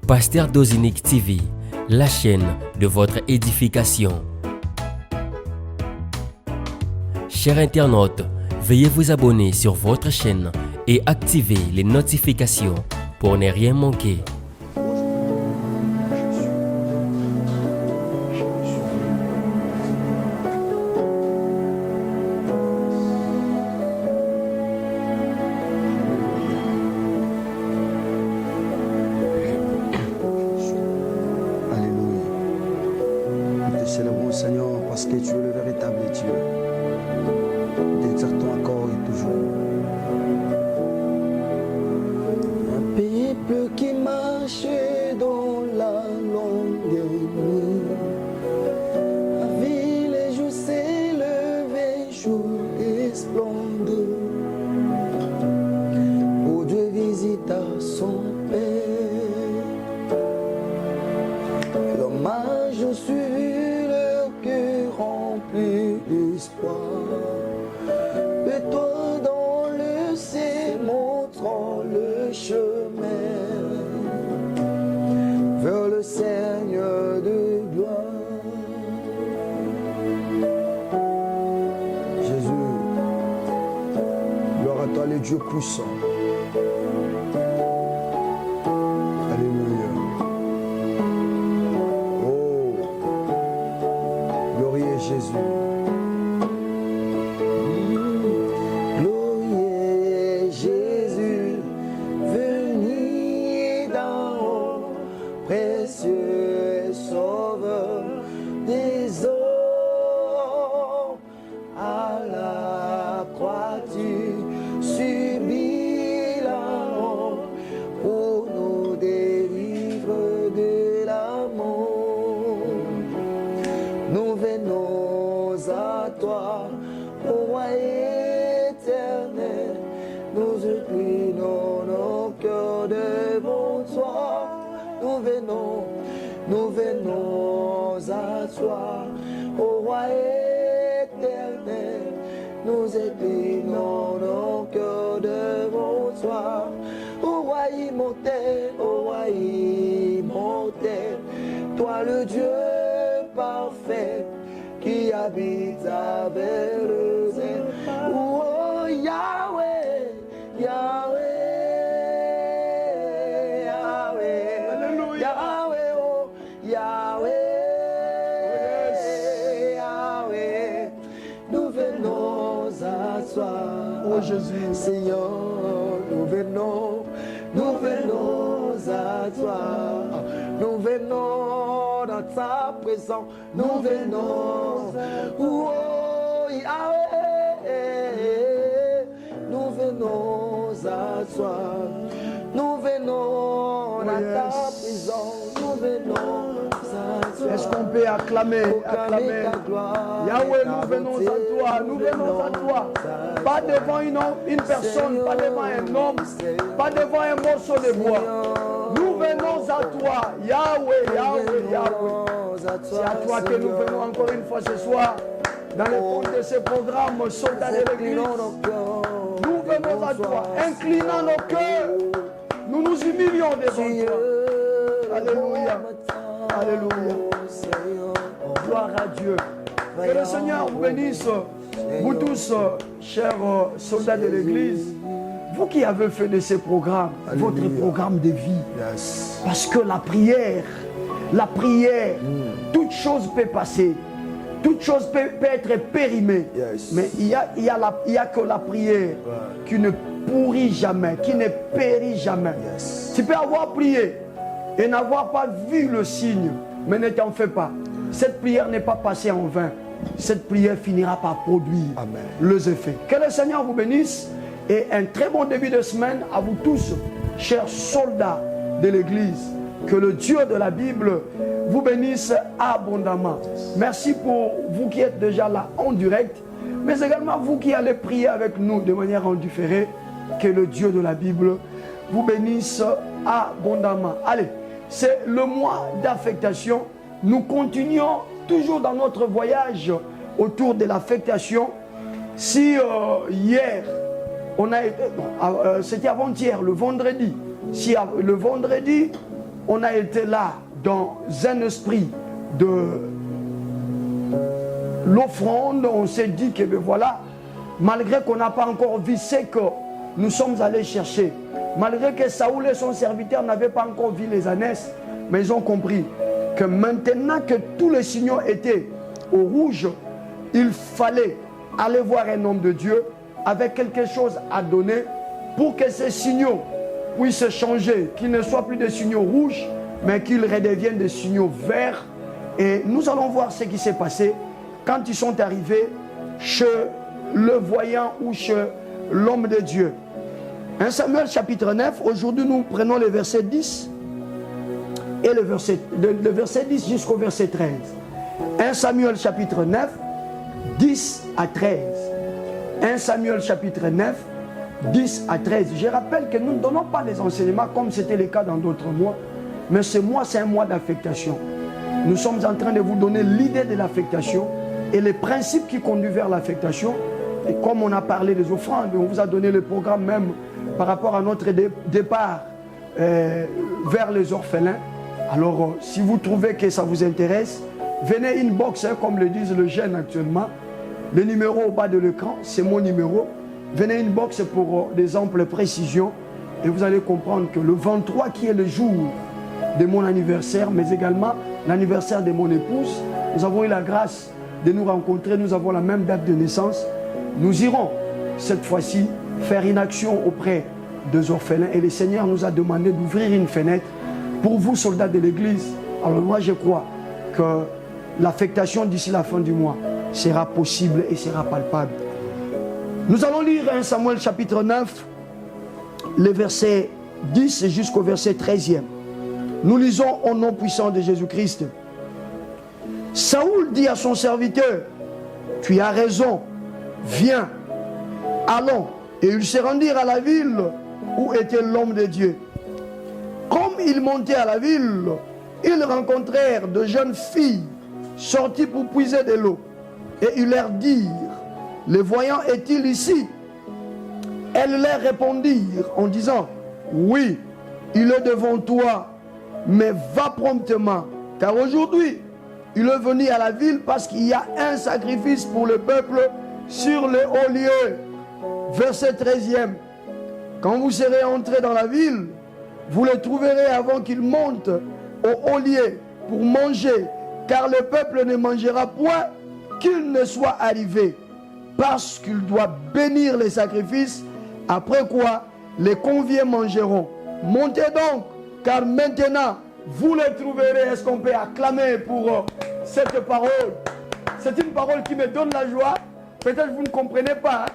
Pasteur Dozinique TV, la chaîne de votre édification. Chers internautes, veuillez vous abonner sur votre chaîne et activer les notifications pour ne rien manquer. Seigneur, parce que tu es le véritable Dieu. T'exaltons encore et toujours. Un peuple qui marche dans la longue nuit, a vu les jours s'élever, jour et splendeur. Où Dieu visita son Père. L'hommage au suivi d'espoir, et toi dans le ciel montrant le chemin vers le Seigneur de gloire. Jésus, gloire à toi le Dieu puissant. Alléluia. Oh, glorieux Jésus. Nous venons à toi, ô roi éternel, nous inclinons nos cœurs devant toi, ô roi immortel, toi le Dieu parfait qui habite avec le zèle, oh Yahweh, Yahweh. Oh Jésus, Seigneur, nous venons à toi, nous venons dans ta présence, nous venons, oh Yahweh, nous venons à toi, nous venons dans ta présence, nous venons. Est-ce qu'on peut acclamer Yahweh, nous venons à toi, pas devant une personne, pas devant un homme, pas devant un morceau de bois. Nous venons à toi, Yahweh. C'est à toi que nous venons encore une fois ce soir, dans le compte de ce programme Soldats de l'Église. Nous venons à toi, inclinant nos cœurs, nous nous humilions devant toi. Alléluia. Alléluia. Gloire à Dieu. Que le Seigneur vous bénisse, vous tous, chers soldats de l'Église, vous qui avez fait de ce programme, votre programme de vie. Yes. Parce que la prière, toute chose peut passer, toute chose peut être périmée. Yes. Mais il y a que la prière qui ne pourrit jamais, qui ne périt jamais. Yes. Tu peux avoir prié et n'avoir pas vu le signe, mais ne t'en fais pas. Cette prière n'est pas passée en vain. Cette prière finira par produire les effets. Que le Seigneur vous bénisse et un très bon début de semaine à vous tous, chers soldats de l'Église. Que le Dieu de la Bible vous bénisse abondamment. Merci pour vous qui êtes déjà là en direct, mais également vous qui allez prier avec nous de manière en différé. Que le Dieu de la Bible vous bénisse abondamment. Allez. C'est le mois d'affectation. Nous continuons toujours dans notre voyage autour de l'affectation. Si hier, c'était avant-hier, le vendredi. Si le vendredi, on a été là dans un esprit de l'offrande. On s'est dit que ben voilà, malgré qu'on n'a pas encore vu ce que nous sommes allés chercher, malgré que Saoul et son serviteur n'avaient pas encore vu les ânesses, mais ils ont compris que maintenant que tous les signaux étaient au rouge, il fallait aller voir un homme de Dieu avec quelque chose à donner pour que ces signaux puissent changer, qu'ils ne soient plus des signaux rouges, mais qu'ils redeviennent des signaux verts. Et nous allons voir ce qui s'est passé quand ils sont arrivés chez le voyant ou chez l'homme de Dieu. 1 Samuel chapitre 9, aujourd'hui nous prenons le verset 10 et le verset 10 jusqu'au verset 13. 1 Samuel chapitre 9, 10 à 13. 1 Samuel chapitre 9, 10 à 13. Je rappelle que nous ne donnons pas les enseignements comme c'était le cas dans d'autres mois, mais ce mois c'est un mois d'affectation. Nous sommes en train de vous donner l'idée de l'affectation et les principes qui conduisent vers l'affectation. Et comme on a parlé des offrandes, on vous a donné le programme même par rapport à notre départ vers les orphelins. Alors si vous trouvez que ça vous intéresse, venez inbox, comme le disent les jeunes actuellement. Le numéro au bas de l'écran, c'est mon numéro. Venez inbox pour des amples précisions et vous allez comprendre que le 23 qui est le jour de mon anniversaire, mais également l'anniversaire de mon épouse, nous avons eu la grâce de nous rencontrer, nous avons la même date de naissance. Nous irons cette fois-ci faire une action auprès des orphelins et le Seigneur nous a demandé d'ouvrir une fenêtre pour vous, soldats de l'église. Alors moi je crois que l'affectation d'ici la fin du mois sera possible et sera palpable. Nous allons lire 1 Samuel chapitre 9, les versets 10 jusqu'au verset 13e. Nous lisons au nom puissant de Jésus-Christ. Saoul dit à son serviteur, « Tu as raison, viens, allons. » Et ils se rendirent à la ville où était l'homme de Dieu. Comme ils montaient à la ville, ils rencontrèrent de jeunes filles sorties pour puiser de l'eau. Et ils leur dirent, « Le voyant est-il ici ?» Elles leur répondirent en disant, « Oui, il est devant toi, mais va promptement, car aujourd'hui, il est venu à la ville parce qu'il y a un sacrifice pour le peuple sur le haut lieu. » Verset 13e. Quand vous serez entrés dans la ville, vous le trouverez avant qu'il monte au haut lieu pour manger, car le peuple ne mangera point qu'il ne soit arrivé, parce qu'il doit bénir les sacrifices, après quoi les conviés mangeront. Montez donc, car maintenant vous le trouverez. Est-ce qu'on peut acclamer pour cette parole? C'est une parole qui me donne la joie. Peut-être vous ne comprenez pas.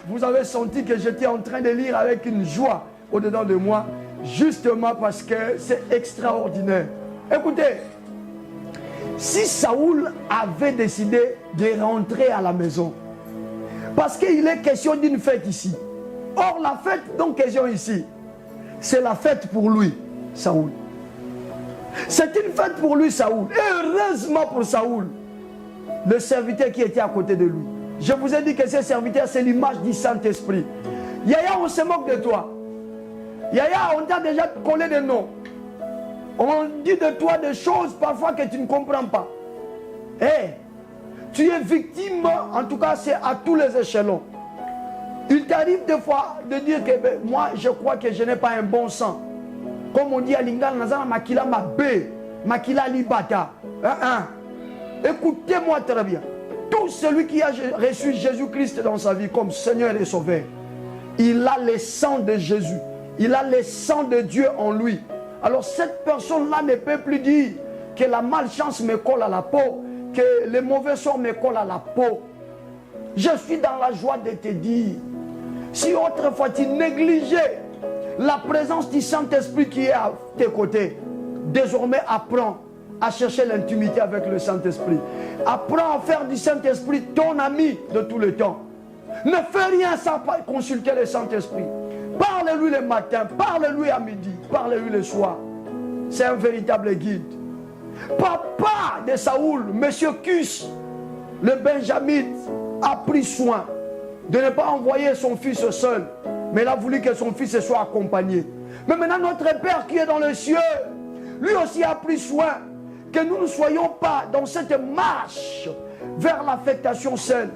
Vous avez senti que j'étais en train de lire avec une joie au-dedans de moi, justement parce que c'est extraordinaire. Écoutez, si Saoul avait décidé de rentrer à la maison, parce qu'il est question d'une fête ici. Or, la fête dont question ici, c'est la fête pour lui, Saoul. C'est une fête pour lui, Saoul. Et heureusement pour Saoul, le serviteur qui était à côté de lui. Je vous ai dit que ce serviteur, c'est l'image du Saint-Esprit. Yaya, on se moque de toi. Yaya, on t'a déjà collé des noms. On dit de toi des choses parfois que tu ne comprends pas. Hey, tu es victime, en tout cas c'est à tous les échelons. Il t'arrive des fois de dire que ben, moi je crois que je n'ai pas un bon sang. Comme on dit à Lingal, Nazana Makila Mabé, Makila Libata. Écoutez-moi très bien. Tout celui qui a reçu Jésus-Christ dans sa vie comme Seigneur et Sauveur, il a le sang de Jésus. Il a le sang de Dieu en lui. Alors cette personne-là ne peut plus dire que la malchance me colle à la peau, que les mauvais sorts me collent à la peau. Je suis dans la joie de te dire, si autrefois tu négligeais la présence du Saint-Esprit qui est à tes côtés, désormais apprends à chercher l'intimité avec le Saint-Esprit. Apprends à faire du Saint-Esprit ton ami de tout le temps. Ne fais rien sans consulter le Saint-Esprit. Parle-lui le matin, parle-lui à midi, parle-lui le soir. C'est un véritable guide. Papa de Saoul, Monsieur Cus, le Benjamite, a pris soin de ne pas envoyer son fils seul, mais il a voulu que son fils soit accompagné. Mais maintenant notre Père qui est dans les cieux lui aussi a pris soin que nous ne soyons pas dans cette marche vers l'affectation seule.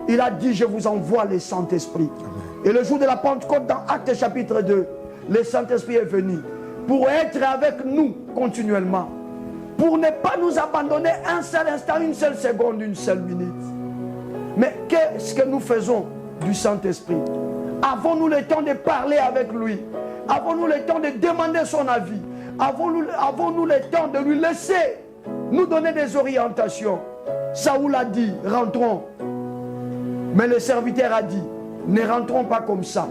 Il a dit, je vous envoie le Saint-Esprit. Et le jour de la Pentecôte, dans Actes chapitre 2, le Saint-Esprit est venu pour être avec nous continuellement, pour ne pas nous abandonner un seul instant, une seule seconde, une seule minute. Mais qu'est-ce que nous faisons du Saint-Esprit? Avons-nous le temps de parler avec lui? Avons-nous le temps de demander son avis? Avons-nous le temps de lui laisser nous donner des orientations? Saoul a dit, rentrons. Mais le serviteur a dit, ne rentrons pas comme ça.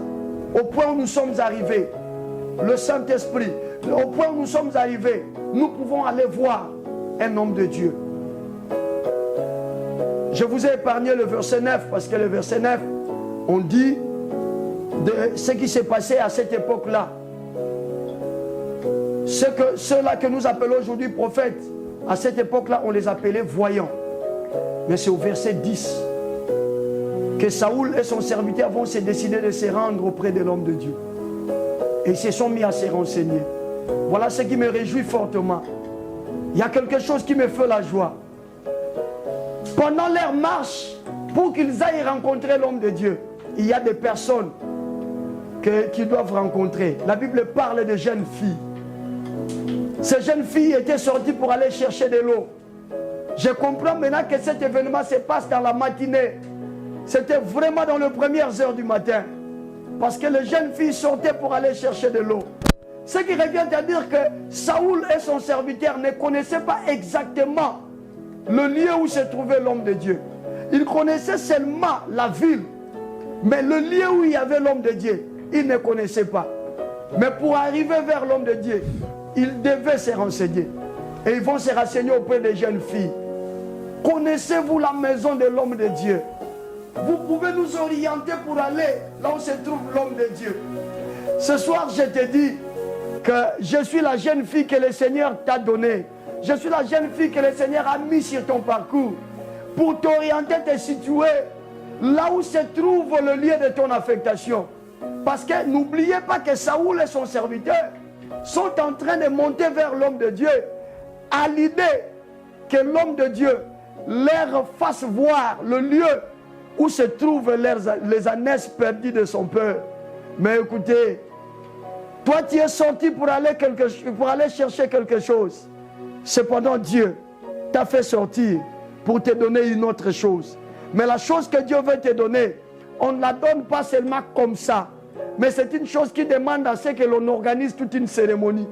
Au point où nous sommes arrivés, le Saint-Esprit, au point où nous sommes arrivés, nous pouvons aller voir un homme de Dieu. Je vous ai épargné le verset 9 parce que le verset 9, on dit de ce qui s'est passé à cette époque-là. Ceux-là que nous appelons aujourd'hui prophètes, à cette époque-là, on les appelait voyants. Mais c'est au verset 10 que Saoul et son serviteur vont se décider de se rendre auprès de l'homme de Dieu. Et ils se sont mis à se renseigner. Voilà ce qui me réjouit fortement. Il y a quelque chose qui me fait la joie. Pendant leur marche, pour qu'ils aillent rencontrer l'homme de Dieu, il y a des personnes qu'ils doivent rencontrer. La Bible parle de jeunes filles. Ces jeunes filles étaient sorties pour aller chercher de l'eau. Je comprends maintenant que cet événement se passe dans la matinée. C'était vraiment dans les premières heures du matin. Parce que les jeunes filles sortaient pour aller chercher de l'eau. Ce qui revient à dire que Saoul et son serviteur ne connaissaient pas exactement le lieu où se trouvait l'homme de Dieu. Ils connaissaient seulement la ville. Mais le lieu où il y avait l'homme de Dieu, ils ne connaissaient pas. Mais pour arriver vers l'homme de Dieu, ils devaient se renseigner. Et ils vont se renseigner auprès des jeunes filles. Connaissez-vous la maison de l'homme de Dieu? Vous pouvez nous orienter pour aller là où se trouve l'homme de Dieu. Ce soir, je te dis que je suis la jeune fille que le Seigneur t'a donnée. Je suis la jeune fille que le Seigneur a mis sur ton parcours pour t'orienter, te situer là où se trouve le lieu de ton affectation. Parce que n'oubliez pas que Saoul et son serviteur sont en train de monter vers l'homme de Dieu à l'idée que l'homme de Dieu leur fasse voir le lieu où se trouvent les ânesses perdues de son peuple. Mais écoutez, toi tu es sorti pour aller chercher quelque chose. Cependant Dieu t'a fait sortir pour te donner une autre chose. Mais la chose que Dieu veut te donner, on ne la donne pas seulement comme ça. Mais c'est une chose qui demande à ce que l'on organise toute une cérémonie.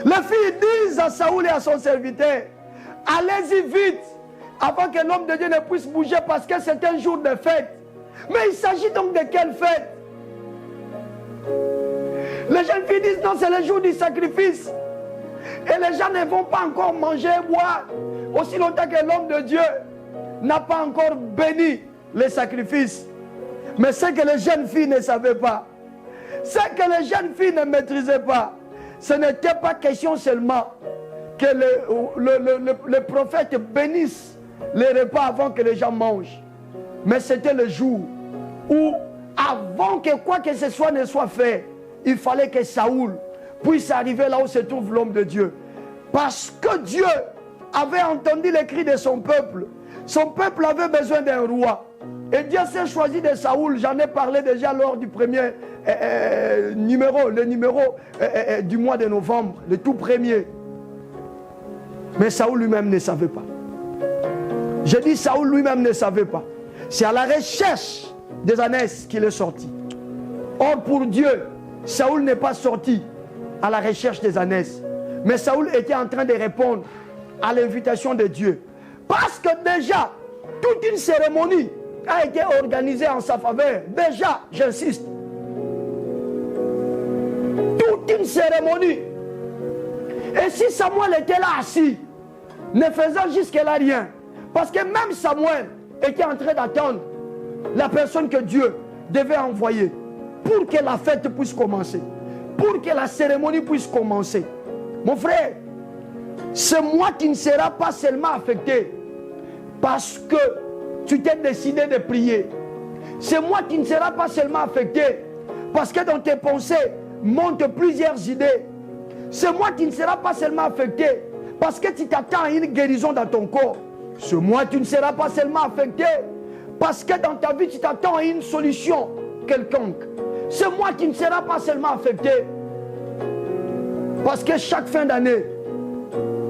Les filles disent à Saoul et à son serviteur, allez-y vite, avant que l'homme de Dieu ne puisse bouger parce que c'est un jour de fête. Mais il s'agit donc de quelle fête? Les jeunes filles disent non, c'est le jour du sacrifice. Et les gens ne vont pas encore manger et boire aussi longtemps que l'homme de Dieu n'a pas encore béni les sacrifices. Mais ce que les jeunes filles ne savaient pas, ce que les jeunes filles ne maîtrisaient pas, ce n'était pas question seulement que le prophète bénisse les repas avant que les gens mangent. Mais c'était le jour où, avant que quoi que ce soit ne soit fait, il fallait que Saoul puisse arriver là où se trouve l'homme de Dieu. Parce que Dieu avait entendu les cris de son peuple. Son peuple avait besoin d'un roi. Et Dieu s'est choisi de Saoul. J'en ai parlé déjà lors du premier numéro du mois de novembre, le tout premier. Mais Saoul lui-même ne savait pas. Je dis Saoul lui-même ne savait pas. C'est à la recherche des ânesses qu'il est sorti. Or pour Dieu, Saoul n'est pas sorti à la recherche des ânesses. Mais Saoul était en train de répondre à l'invitation de Dieu. Parce que déjà, toute une cérémonie a été organisée en sa faveur. Déjà, j'insiste. Toute une cérémonie. Et si Samuel était là assis, ne faisant jusque-là rien, parce que même Samuel était en train d'attendre la personne que Dieu devait envoyer pour que la fête puisse commencer, pour que la cérémonie puisse commencer. Mon frère, c'est moi qui ne seras pas seulement affecté parce que tu t'es décidé de prier. C'est moi qui ne sera pas seulement affecté parce que dans tes pensées montent plusieurs idées. Ce mois, tu ne seras pas seulement affecté parce que tu t'attends à une guérison dans ton corps. Ce mois, tu ne seras pas seulement affecté parce que dans ta vie, tu t'attends à une solution quelconque. Ce mois, tu ne seras pas seulement affecté parce que chaque fin d'année,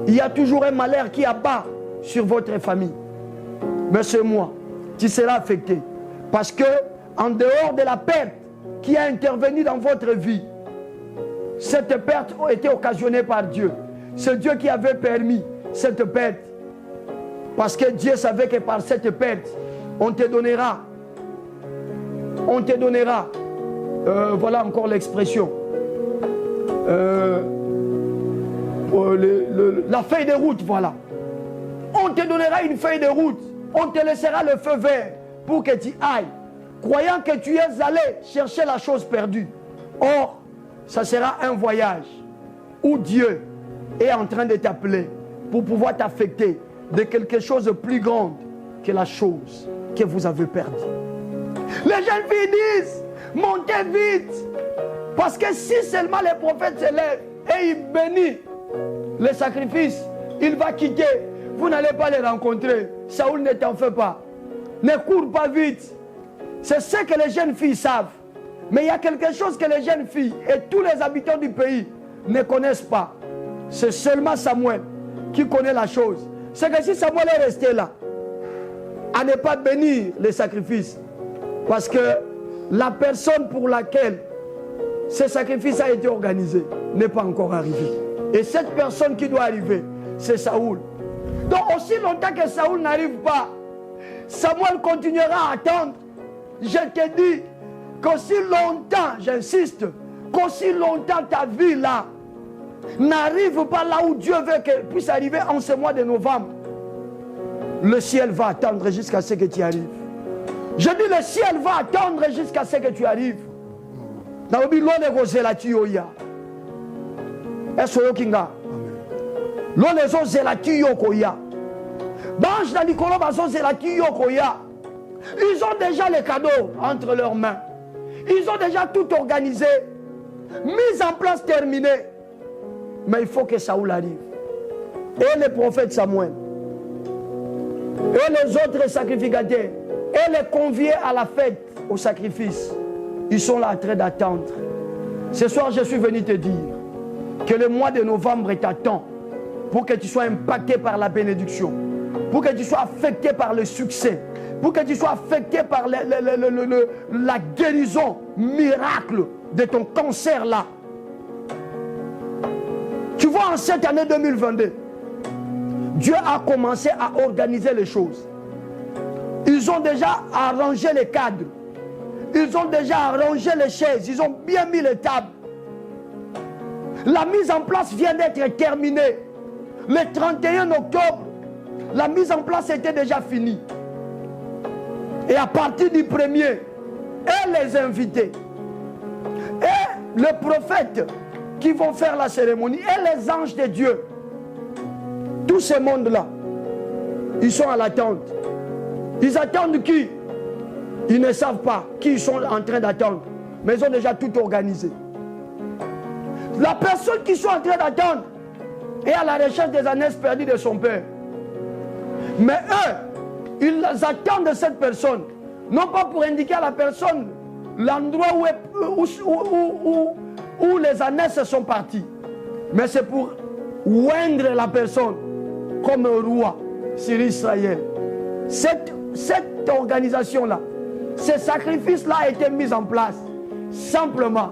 il y a toujours un malheur qui abat sur votre famille. Mais ce mois, tu seras affecté parce que en dehors de la perte qui a intervenu dans votre vie, cette perte a été occasionnée par Dieu. C'est Dieu qui avait permis cette perte. Parce que Dieu savait que par cette perte, on te donnera, voilà encore l'expression, la feuille de route, voilà. On te donnera une feuille de route, on te laissera le feu vert pour que tu ailles, croyant que tu es allé chercher la chose perdue. Or, ça sera un voyage où Dieu est en train de t'appeler pour pouvoir t'affecter de quelque chose de plus grand que la chose que vous avez perdue. Les jeunes filles disent, montez vite, parce que si seulement les prophètes se lèvent et ils bénissent les sacrifices, il va quitter. Vous n'allez pas les rencontrer. Saoul, ne t'en fais pas. Ne cours pas vite. C'est ce que les jeunes filles savent. Mais il y a quelque chose que les jeunes filles et tous les habitants du pays ne connaissent pas. C'est seulement Samuel qui connaît la chose. C'est que si Samuel est resté là, à ne pas bénir les sacrifices, parce que la personne pour laquelle ce sacrifice a été organisé n'est pas encore arrivée. Et cette personne qui doit arriver, c'est Saoul. Donc aussi longtemps que Saoul n'arrive pas, Samuel continuera à attendre. Je te dis qu'aussi longtemps, j'insiste, qu'aussi longtemps ta vie là n'arrive pas là où Dieu veut qu'elle puisse arriver en ce mois de novembre, le ciel va attendre jusqu'à ce que tu arrives. Je dis le ciel va attendre jusqu'à ce que tu arrives. Ils ont déjà les cadeaux entre leurs mains. Ils ont déjà tout organisé, mis en place, terminé. Mais il faut que Saoul arrive. Et le prophète Samuel, et les autres sacrificateurs, et les conviés à la fête, au sacrifice, ils sont là en train d'attendre. Ce soir, je suis venu te dire que le mois de novembre t'attend pour que tu sois impacté par la bénédiction, pour que tu sois affecté par le succès, pour que tu sois affecté par la guérison miracle de ton cancer là. Tu vois, en cette année 2022, Dieu a commencé à organiser les choses. Ils ont déjà arrangé les cadres. Ils ont déjà arrangé les chaises. Ils ont bien mis les tables. La mise en place vient d'être terminée. Le 31 octobre, la mise en place était déjà finie. Et à partir du 1er, et les invités, et le prophète qui vont faire la cérémonie, et les anges de Dieu, tout ce monde-là, ils sont à l'attente. Ils attendent qui? Ils ne savent pas qui ils sont en train d'attendre. Mais ils ont déjà tout organisé. La personne qui sont en train d'attendre est à la recherche des années perdues de son père. Mais eux, ils attendent de cette personne. Non pas pour indiquer à la personne l'endroit où les années sont parties. Mais c'est pour oindre la personne comme un roi sur Israël. Cette organisation-là, ce sacrifice-là a été mis en place simplement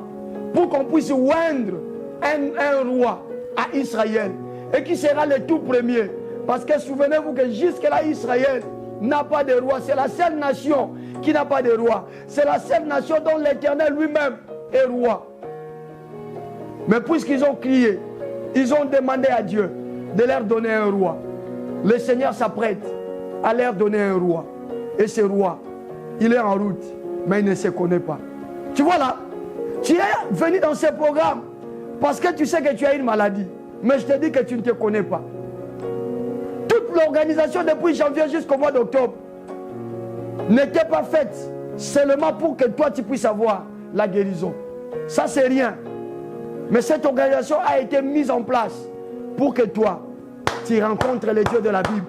pour qu'on puisse oindre un roi à Israël et qui sera le tout premier. Parce que souvenez-vous que jusque-là, Israël n'a pas de roi. C'est la seule nation qui n'a pas de roi. C'est la seule nation dont l'Éternel lui-même est roi. Mais puisqu'ils ont crié, ils ont demandé à Dieu de leur donner un roi. Le Seigneur s'apprête à leur donner un roi. Et ce roi, il est en route, mais il ne se connaît pas. Tu vois là, tu es venu dans ce programme parce que tu sais que tu as une maladie. Mais je te dis que tu ne te connais pas. Toute l'organisation depuis janvier jusqu'au mois d'octobre n'était pas faite seulement pour que toi tu puisses avoir la guérison. Ça c'est rien. Mais cette organisation a été mise en place pour que toi, tu rencontres les dieux de la Bible.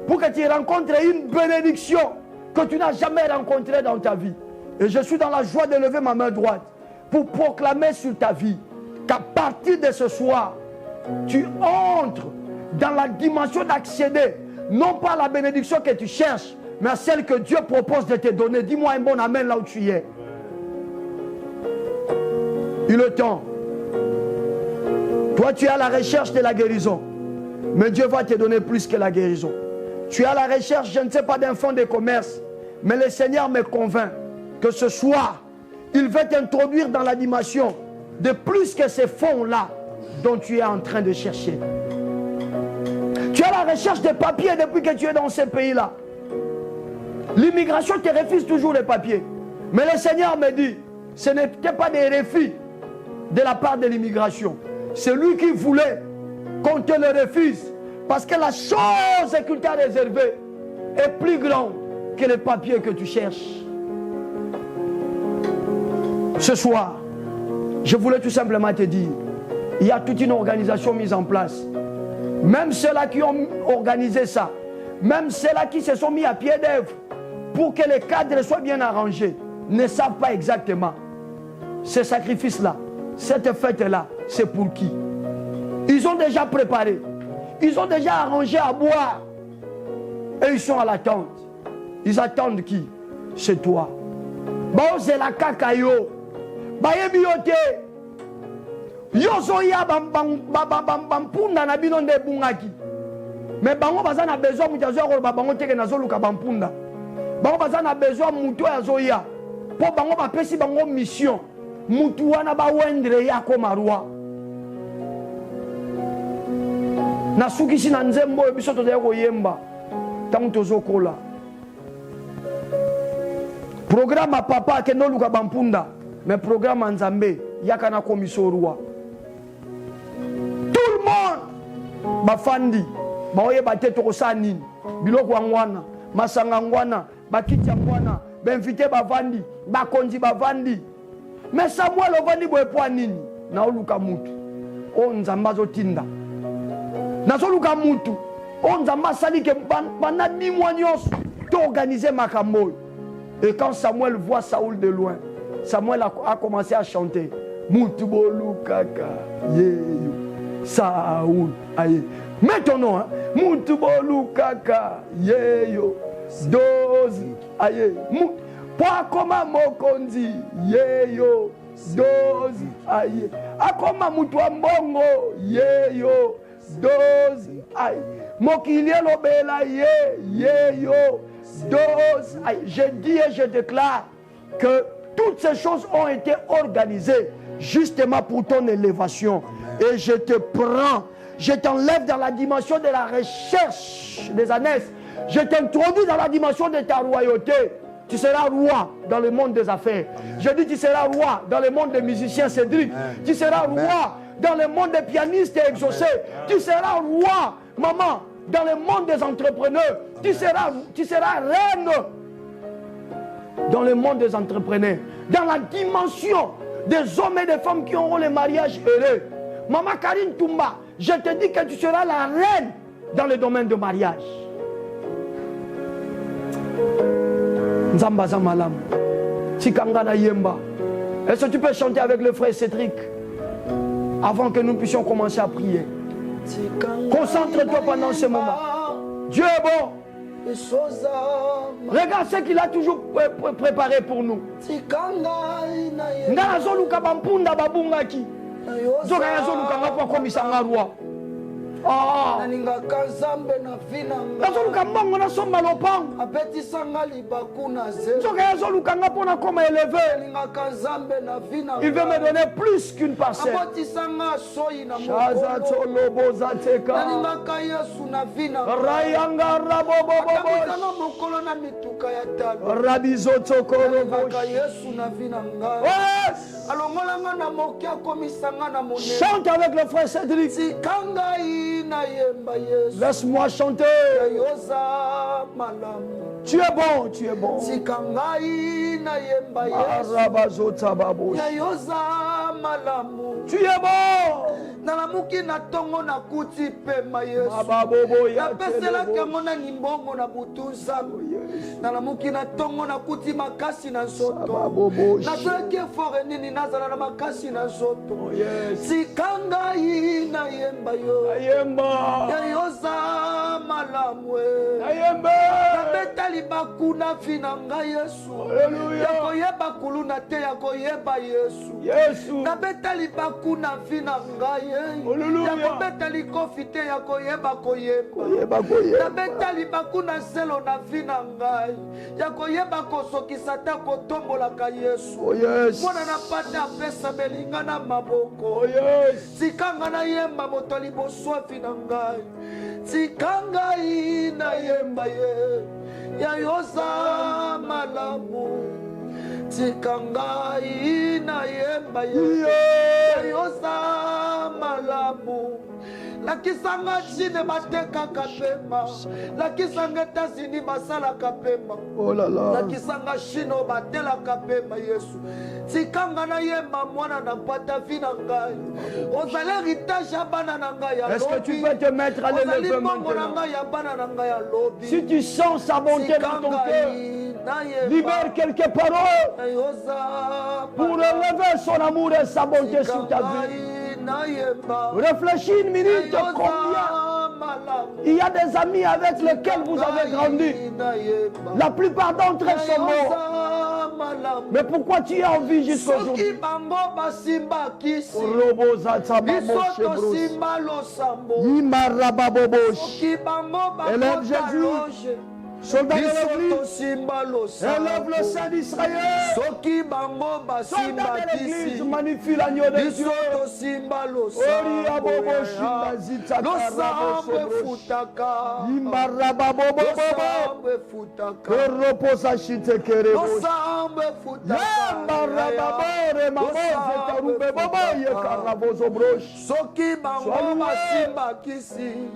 Pour que tu rencontres une bénédiction que tu n'as jamais rencontrée dans ta vie. Et je suis dans la joie de lever ma main droite pour proclamer sur ta vie qu'à partir de ce soir, tu entres dans la dimension d'accéder, non pas à la bénédiction que tu cherches, mais à celle que Dieu propose de te donner. Dis-moi un bon amen là où tu es. Il est temps. Toi, tu es à la recherche de la guérison. Mais Dieu va te donner plus que la guérison. Tu es à la recherche, je ne sais pas, d'un fonds de commerce. Mais le Seigneur me convainc que ce soir, il veut t'introduire dans la dimension de plus que ces fonds-là dont tu es en train de chercher. Tu es à la recherche des papiers depuis que tu es dans ces pays-là. L'immigration te refuse toujours les papiers. Mais le Seigneur me dit, ce n'était pas des refus de la part de l'immigration. C'est lui qui voulait qu'on te le refuse. Parce que la chose qu'il t'a réservée est plus grande que les papiers que tu cherches. Ce soir, je voulais tout simplement te dire, il y a toute une organisation mise en place. Même ceux-là qui ont organisé ça, même ceux-là qui se sont mis à pied d'œuvre pour que les cadres soient bien arrangés, ne savent pas exactement ce sacrifice-là, cette fête-là, c'est pour qui. Ils ont déjà préparé, ils ont déjà arrangé à boire et ils sont à l'attente. Ils attendent qui? C'est toi. C'est la kakayo. Bayebiote. Yozoya bampunda na bino nde bungaki. Mais bango baza na besoin mutu azoya bango teke na zoluka bampunda. Bango baza na besoin mutu azoya. Po bango bapesi bango mission. Mutu wana ba wendre ya koma roi. Na sukisi na nzembo biso tozaya koyemba. Tango tozokola. Programme à papa ke no luka bampunda. Mais programme en Nzambe yaka na komiso roi. Tout le monde bafandi baoye bateto kosani biloko angwana masanga ngwana bakiti ngwana benvité bavandi bakonzi bavandi. Mais Samuel ovandi boepo nini na oluka mutu o Nzambe azotinda nazo luka mutu o Nzambe asali ke bana dimwa nyonso to organiser makambo. Et quand Samuel voit Saoul de loin, Samuel a commencé à chanter. Moutubolu kaka yeyo Saoul aye. Mets ton nom, hein. Moutubolu kaka yeyo dozi aye. Poakoma mokonzi yeyo dozi aye. Akoma mutu ambongo yeyo dozi aye. Mokilielo bela yeyo dozi aye. Je dis et je déclare que toutes ces choses ont été organisées justement pour ton élévation. Amen. Et je te prends, je t'enlève dans la dimension de la recherche des ânesses. Je t'introduis dans la dimension de ta royauté. Tu seras roi dans le monde des affaires. Amen. Je dis tu seras roi dans le monde des musiciens Cédric. Amen. Tu seras roi dans le monde des pianistes et exaucés. Amen. Tu seras roi, maman, dans le monde des entrepreneurs. Tu seras reine dans le monde des entrepreneurs, dans la dimension des hommes et des femmes qui auront les mariages heureux. Maman Karine Toumba, je te dis que tu seras la reine dans le domaine de mariage. Nzamba Zamalam, Tikangana Yemba. Est-ce que tu peux chanter avec le frère Cédric avant que nous puissions commencer à prier? Concentre-toi pendant ce moment. Dieu est bon. Regarde ce qu'il a toujours préparé pour nous. Ngana zoluka bampunda babungaki. Zoka ya zoluka ngapa komisanga roi. Ah. Nazoluka mbongo na somba lopango. Zoka ya zoluka ngapa na koma élevé. Il veut me donner plus qu'une parcelle. Shaza tolobo zateka. Rayanga rabobobobo. Rabizo tokoro. Chante avec le frère Cédric. Laisse-moi chanter. Tu es bon, tu es bon. malamu. Tu es bon. Nalamuki na tongo na kuti pema Yesu. Ya pesela kango na nimbongo na butunza. Nalamuki na tongo na kuti makasi na soto. Nazalaki efore nini nazala na makasi na soto. Sikanga na yemba yo. Ya yoza malamu. Nabeta libaku na fina nga Yesu. Ya koyeba kuluna te ya koyeba Yesu. Nabeta libaku na fina nga ya kobeta likofi te ya koyeba nabeta libaku na selo na fina ngai ya koyeba kosokisa te kotombolaka Yesu. Mwana na pata apesa belinga na maboko. Tikanga na yemba moto liboso fina ngai. Tikanga na yemba ye ya yoza malamu. Tikanga na yemba ye ya yoza malamu. Lakisanga chine bateka kapema. Lakisanga Etats-Unis basala kapema. Lakisanga shino batela kapema Yesu. Tikanga na yemba mwana na pata fina ngai. Ozale héritage abana na ngai ya lobi. Est-ce que tu peux te mettre à l'élever maintenant? Si tu sens sa bonté dans ton cœur, libère quelques paroles pour relever son amour et sa bonté sur ta vie. Réfléchis une minute combien il y a des amis avec lesquels vous avez grandi. La plupart d'entre eux sont morts. Mais pourquoi tu es en vie jusqu'aujourd'hui? Élève Jésus. Soldat de l'église, élève le Saint d'Israël. Soldat de l'église, magnifie l'agneau de Dieu.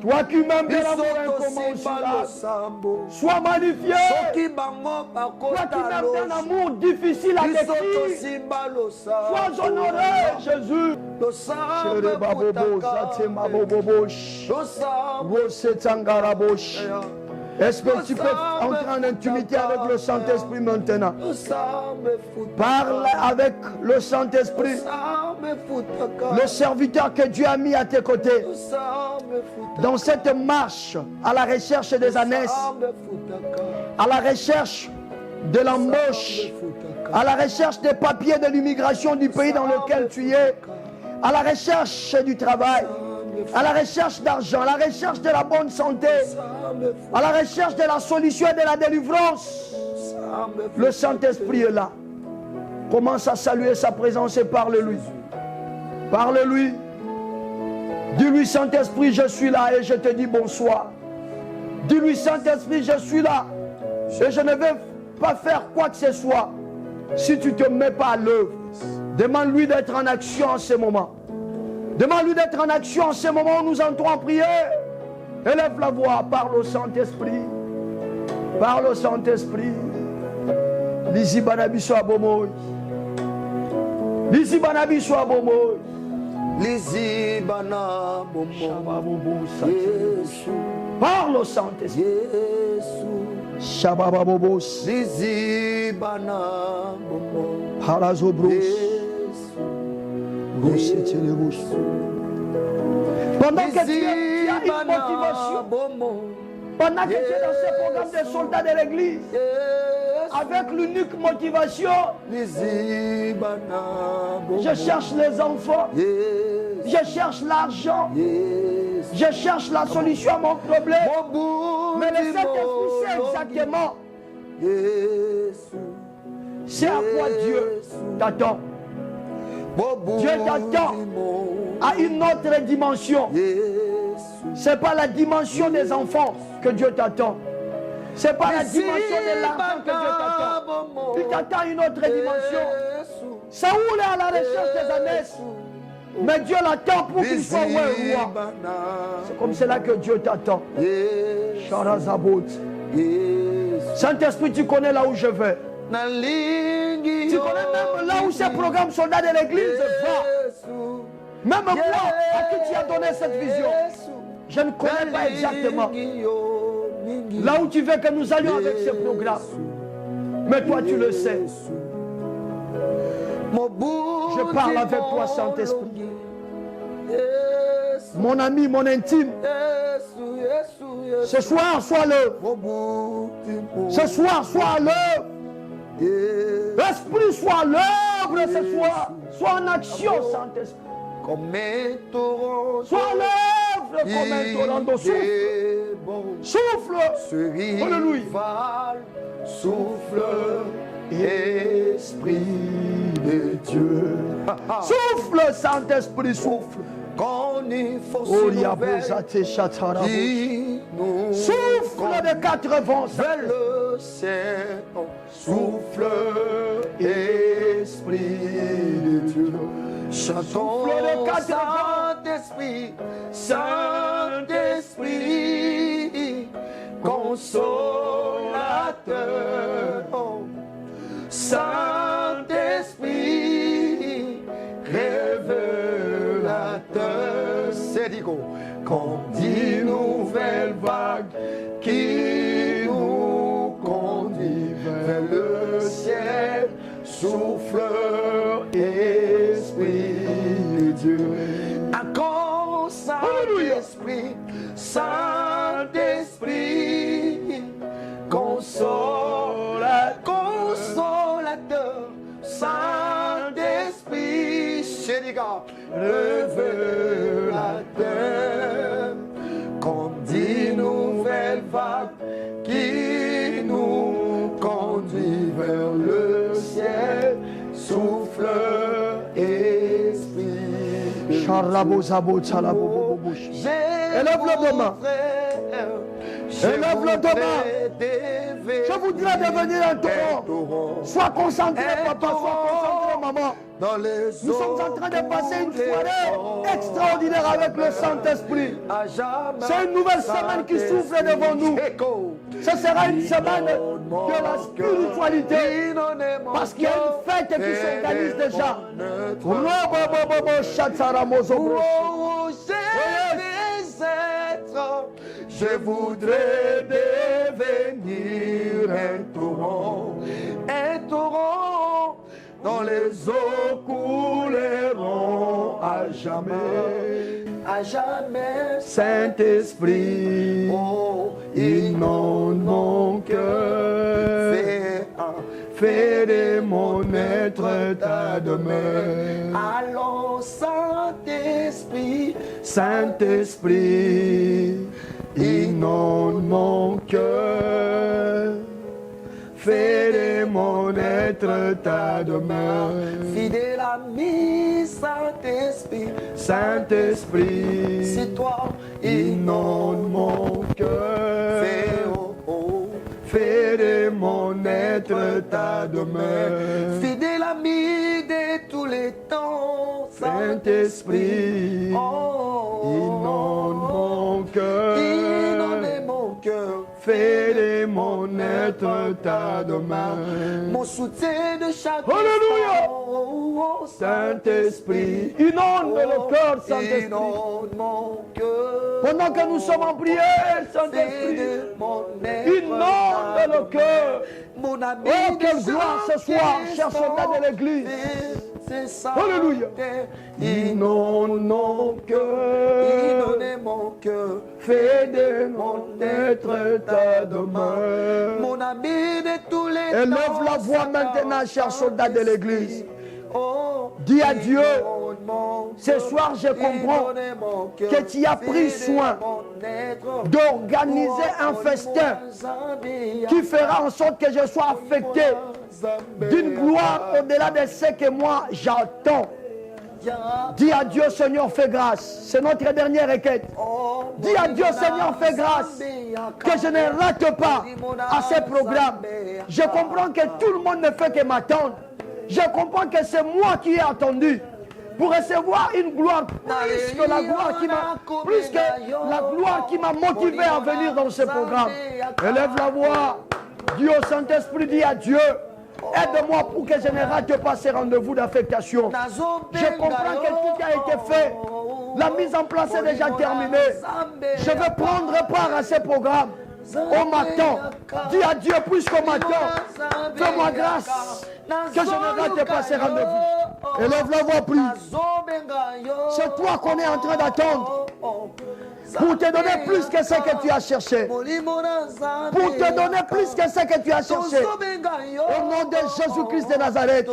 Toi qui m'aimes de l'amour incommensurable, sois magnifié. Toi qui m'aimes d'un amour difficile à décrire, sois honoré, Jésus. Est-ce que tu peux entrer en intimité avec le Saint-Esprit maintenant? Parle avec le Saint-Esprit, le serviteur que Dieu a mis à tes côtés. Dans cette marche à la recherche des ânesses, à la recherche de l'embauche, à la recherche des papiers de l'immigration du pays dans lequel tu es, à la recherche du travail, à la recherche d'argent, à la recherche de la bonne santé, à la recherche de la solution et de la délivrance. Le Saint-Esprit est là. Commence à saluer sa présence et parle-lui. Parle-lui. Dis-lui, Saint-Esprit, je suis là et je te dis bonsoir. Dis-lui, Saint-Esprit, je suis là et je ne vais pas faire quoi que ce soit si tu ne te mets pas à l'œuvre. Demande-lui d'être en action en ce moment. Demande-lui d'être en action en ce moment où nous entrons en prière. Élève la voix, parle au Saint-Esprit. Parle au Saint-Esprit. Lisi banabiso abomoy. Lisi banabiso abomoy. Lisi banabomoy. Parle au Saint-Esprit. Shabababobos. Lisi banabomoy. Parazobros. Pendant que tu as une motivation, pendant que tu es dans ce programme de soldats de l'église, avec l'unique motivation, je cherche les enfants, je cherche l'argent, je cherche la solution à mon problème. Mais le Saint-Esprit sait exactement c'est à quoi Dieu t'attend. Dieu t'attend à une autre dimension. Ce n'est pas la dimension des enfants que Dieu t'attend. Ce n'est pas la dimension de l'argent que Dieu t'attend. Il t'attend à une autre dimension. Saoul est à la recherche des ânesses. Mais Dieu l'attend pour qu'il soit roi. C'est comme cela que Dieu t'attend. Saint-Esprit, tu connais là où je vais. Tu connais même là où ces programmes soldats de l'église va. Même moi, à qui tu as donné cette vision, je ne connais pas exactement là où tu veux que nous allions avec ce programme. Mais toi, tu le sais. Je parle avec toi, Saint-Esprit. Mon ami, mon intime. Ce soir, sois l'œuvre. Ce soir, sois l'œuvre. L'Esprit soit l'œuvre ce soir. Sois en action, Saint-Esprit. Sois l'œuvre comme un torrent d'eau. Souffle. Alléluia. Souffle, Esprit de Dieu. Souffle, Saint-Esprit, souffle. Souffle de 4 vents. Souffle, Esprit de Dieu. Souffle de 4 vents. Saint-Esprit, consolateur. Saint-Esprit, révélateur. C'est dit comme 10 nouvelles vagues qui nous conduisent vers le ciel. Souffle, Esprit de Dieu. Encore Saint-Esprit, Saint-Esprit, consolateur, Saint-Esprit, révélateur, comme 10 nouvelles vagues qui nous conduisent vers le ciel. Souffle, Esprit. Élève-le demain. Élève-le demain. Je voudrais devenir un taureau. Sois concentré, papa. Sois concentré, maman. Nous sommes en train de passer une soirée extraordinaire avec le Saint-Esprit. C'est une nouvelle semaine qui s'ouvre devant nous. Ce sera une semaine de la spiritualité. Parce qu'il y a une fête qui s'organise déjà. Je voudrais devenir un torrent dont les eaux couleront à jamais. Saint-Esprit, inonde mon cœur, fais de mon être ta demeure. Allons, Saint-Esprit, inonde mon cœur, fais de mon être ta demeure. Fidèle ami, Saint-Esprit, c'est toi, inonde mon cœur, fais de mon être ta demeure. Fidèle ami de tous les temps, Saint-Esprit, inonde mon cœur, fais de mon être ta demeure. Mon soutien de chaque instant. Saint-Esprit, inonde le cœur, Saint-Esprit. Pendant que nous sommes en prière, Saint-Esprit, inonde le cœur. Oh, quelle gloire ce soir, chers soldats de l'église. Alléluia. Inonde mon cœur, fais de mon être ta demeure. Mon ami de tous les temps. Élève la voix maintenant, chers soldats de l'église. Dis à Dieu, ce soir je comprends que tu as pris soin d'organiser un festin qui fera en sorte que je sois affecté d'une gloire au-delà de ce que moi j'attends. Dis à Dieu, Seigneur, fais grâce. C'est notre dernière requête. Dis à Dieu, Seigneur, fais grâce. Que je ne rate pas à ce programme. Je comprends que tout le monde ne fait que m'attendre. Je comprends que c'est moi qui ai attendu pour recevoir une gloire plus que la gloire qui m'a motivé à venir dans ce programme. Élève la voix. Dis au Saint-Esprit, dis à Dieu, Aide-moi pour que je ne rate pas ces rendez-vous d'affectation. Je comprends que tout a été fait. La mise en place est déjà terminée. Je veux prendre part à ces programmes. On m'attend. Dis à Dieu, puisqu'on m'attend, fais-moi grâce que je ne rate pas ces rendez-vous. Élève la voix plus. C'est toi qu'on est en train d'attendre pour te donner plus que ce que tu as cherché. Pour te donner plus que ce que tu as cherché. Au nom de Jésus-Christ de Nazareth,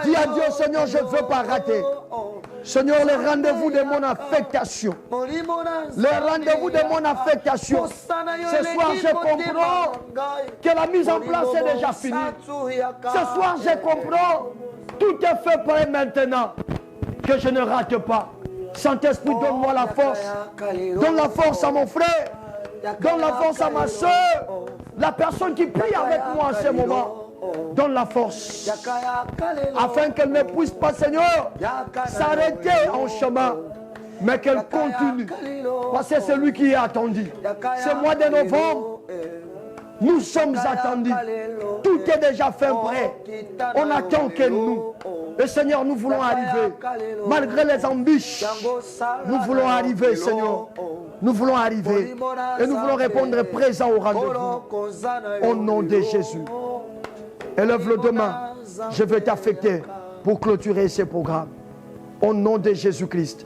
dis à Dieu, Seigneur, je ne veux pas rater. Seigneur, les rendez-vous de mon affectation. Les rendez-vous de mon affectation. Ce soir, je comprends que la mise en place est déjà finie. Ce soir, je comprends. Tout est fait prêt maintenant. Que je ne rate pas. Saint-Esprit, donne-moi la force. Donne la force à mon frère. Donne la force à ma soeur. La personne qui prie avec moi en ce moment. Donne la force. Afin qu'elle ne puisse pas, Seigneur, s'arrêter en chemin. Mais qu'elle continue. Parce que c'est lui qui est attendu. Ce mois de novembre, nous sommes attendus. Tout est déjà fait prêt. On attend que nous. Et Seigneur, nous voulons arriver. Malgré les embûches, nous voulons arriver, Seigneur. Nous voulons arriver. Et nous voulons répondre présent au rendez-vous. Au nom de Jésus. Élève-le demain. Je vais t'affecter pour clôturer ces programmes. Au nom de Jésus-Christ.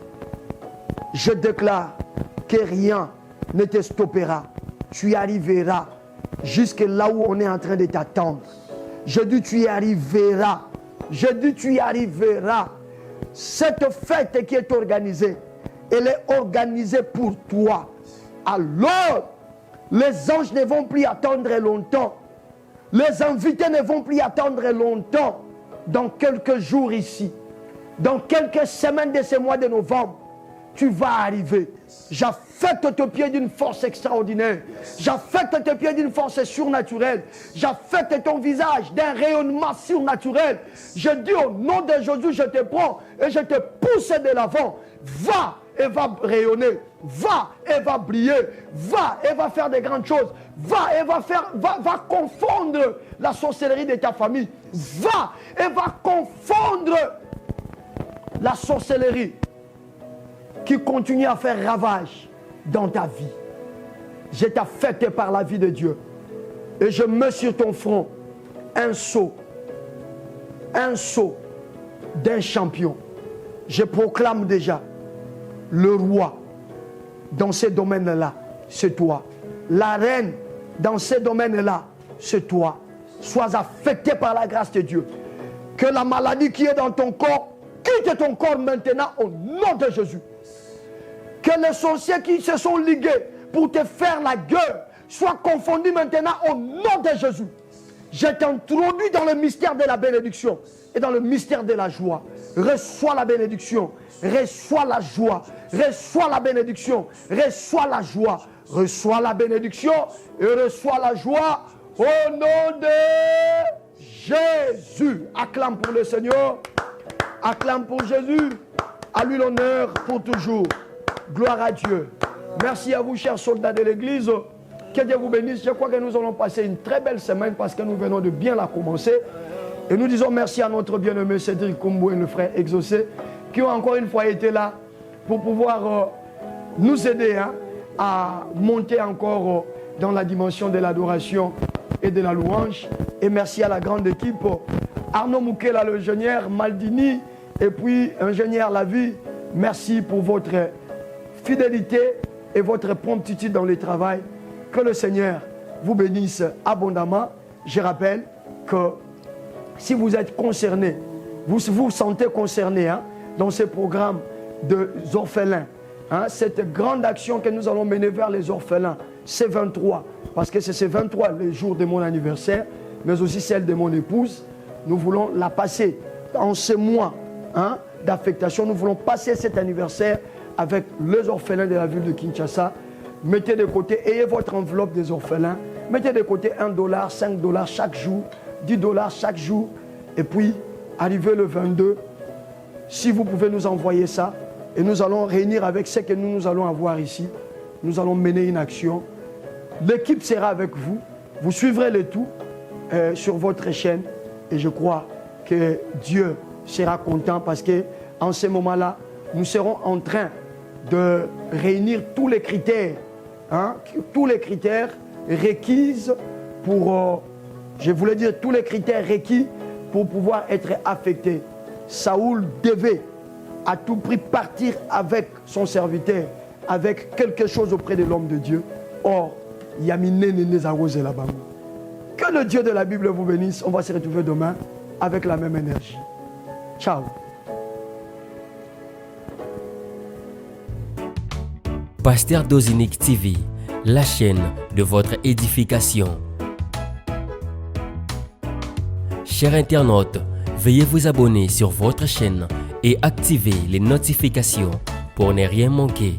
Je déclare que rien ne te stoppera. Tu y arriveras jusque là où on est en train de t'attendre. Je dis tu y arriveras. Je dis tu y arriveras. Cette fête qui est organisée, elle est organisée pour toi. Alors, les anges ne vont plus attendre longtemps. Les invités ne vont plus attendre longtemps. Dans quelques jours ici, dans quelques semaines de ce mois de novembre, tu vas arriver. J'affecte tes pieds d'une force extraordinaire. J'affecte tes pieds d'une force surnaturelle. J'affecte ton visage d'un rayonnement surnaturel. Je dis au nom de Jésus, je te prends et je te pousse de l'avant. Va et va rayonner. Va et va briller. Va et va faire de grandes choses. Va et va confondre la sorcellerie de ta famille. Va et va confondre la sorcellerie qui continue à faire ravage dans ta vie. Je t'affecte par la vie de Dieu. Et je mets sur ton front un sceau d'un champion. Je proclame déjà le roi dans ces domaines-là, c'est toi. La reine dans ces domaines-là, c'est toi. Sois affecté par la grâce de Dieu. Que la maladie qui est dans ton corps quitte ton corps maintenant au nom de Jésus. Que les sorciers qui se sont ligués pour te faire la gueule soient confondus maintenant au nom de Jésus. Je t'introduis dans le mystère de la bénédiction et dans le mystère de la joie. Reçois la bénédiction, reçois la joie, reçois la bénédiction, reçois la joie, reçois la bénédiction et reçois la joie au nom de Jésus. Acclame pour le Seigneur, acclame pour Jésus, à lui l'honneur pour toujours. Gloire à Dieu. Merci à vous, chers soldats de l'Église. Que Dieu vous bénisse. Je crois que nous allons passer une très belle semaine parce que nous venons de bien la commencer. Et nous disons merci à notre bien-aimé Cédric Kombo et le frère Exaucé qui ont encore une fois été là pour pouvoir nous aider à monter encore dans la dimension de l'adoration et de la louange. Et merci à la grande équipe, Arnaud Moukela, l'ingénieur, Maldini et puis ingénieur Lavie. Merci pour votre fidélité et votre promptitude dans le travail. Que le Seigneur vous bénisse abondamment. Je rappelle que si vous êtes concerné, vous vous sentez concerné dans ce programme des orphelins, cette grande action que nous allons mener vers les orphelins, c'est 23, parce que c'est 23 le jour de mon anniversaire, mais aussi celle de mon épouse. Nous voulons la passer en ce mois d'affectation. Nous voulons passer cet anniversaire avec les orphelins de la ville de Kinshasa. Mettez de côté, ayez votre enveloppe des orphelins. Mettez de côté $1, $5 chaque jour, $10 chaque jour. Et puis, arrivé le 22, si vous pouvez nous envoyer ça, et nous allons réunir avec ce que nous allons avoir ici. Nous allons mener une action. L'équipe sera avec vous. Vous suivrez le tout sur votre chaîne. Et je crois que Dieu sera content parce que en ce moment-là, nous serons en train de réunir tous les critères, tous les critères requis pour, je voulais dire tous les critères requis pour pouvoir être affecté. Saoul devait à tout prix partir avec son serviteur, avec quelque chose auprès de l'homme de Dieu. Or, Yamine Nezarose là-bas. Que le Dieu de la Bible vous bénisse. On va se retrouver demain avec la même énergie. Ciao. Pasteur Dozinique TV, la chaîne de votre édification. Chers internautes, veuillez vous abonner sur votre chaîne et activer les notifications pour ne rien manquer.